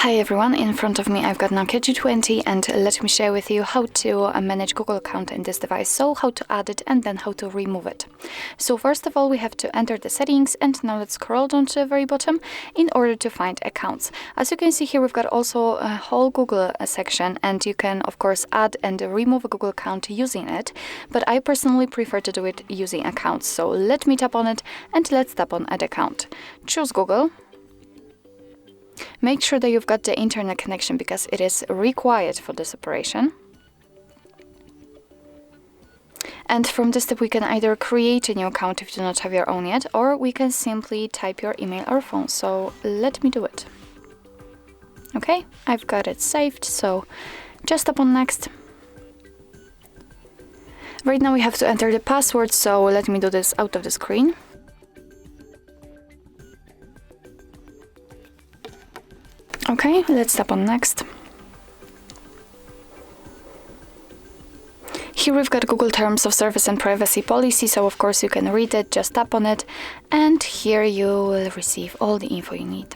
Hi everyone, in front of me I've got NOKIA G20 and let me share with you how to manage Google account in this device. So how to add it and then how to remove it. So first of all we have to enter the settings, and now let's scroll down to the very bottom in order to find accounts. As you can see here, we've got also a whole Google section, and you can of course add and remove a Google account using it, but I personally prefer to do it using accounts. So let me tap on it and let's tap on add account. Choose Google. Make sure that you've got the internet connection because it is required for this operation. And from this step we can either create a new account if you do not have your own yet, or we can simply type your email or phone. So let me do it. Okay, I've got it saved, so just tap on next. Right now we have to enter the password, so let me do this out of the screen. Okay, let's tap on next. Here we've got Google Terms of Service and Privacy Policy, so of course you can read it, just tap on it, and here you will receive all the info you need.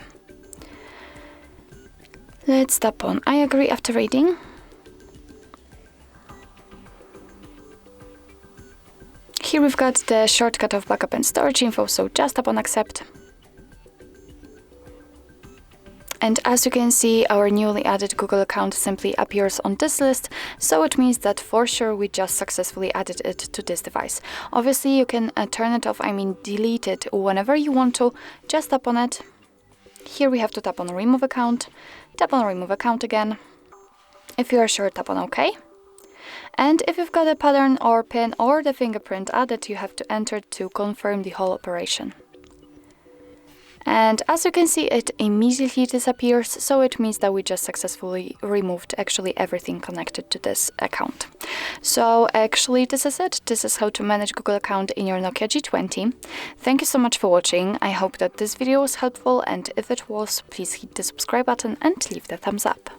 Let's tap on I agree after reading. Here we've got the shortcut of backup and storage info, so just tap on accept. And as you can see, our newly added Google account simply appears on this list, so it means that for sure we just successfully added it to this device. Obviously you can turn it off, delete it whenever you want to. Just tap on it. Here we have to tap on remove account, tap on remove account again. If you are sure, tap on OK. And if you've got a pattern or pin or the fingerprint added, you have to enter to confirm the whole operation. And as you can see, it immediately disappears, so it means that we just successfully removed actually everything connected to this account. So actually this is it. This is how to manage Google account in your NOKIA G20. Thank you so much for watching. I hope that this video was helpful, and if it was, please hit the subscribe button and leave the thumbs up.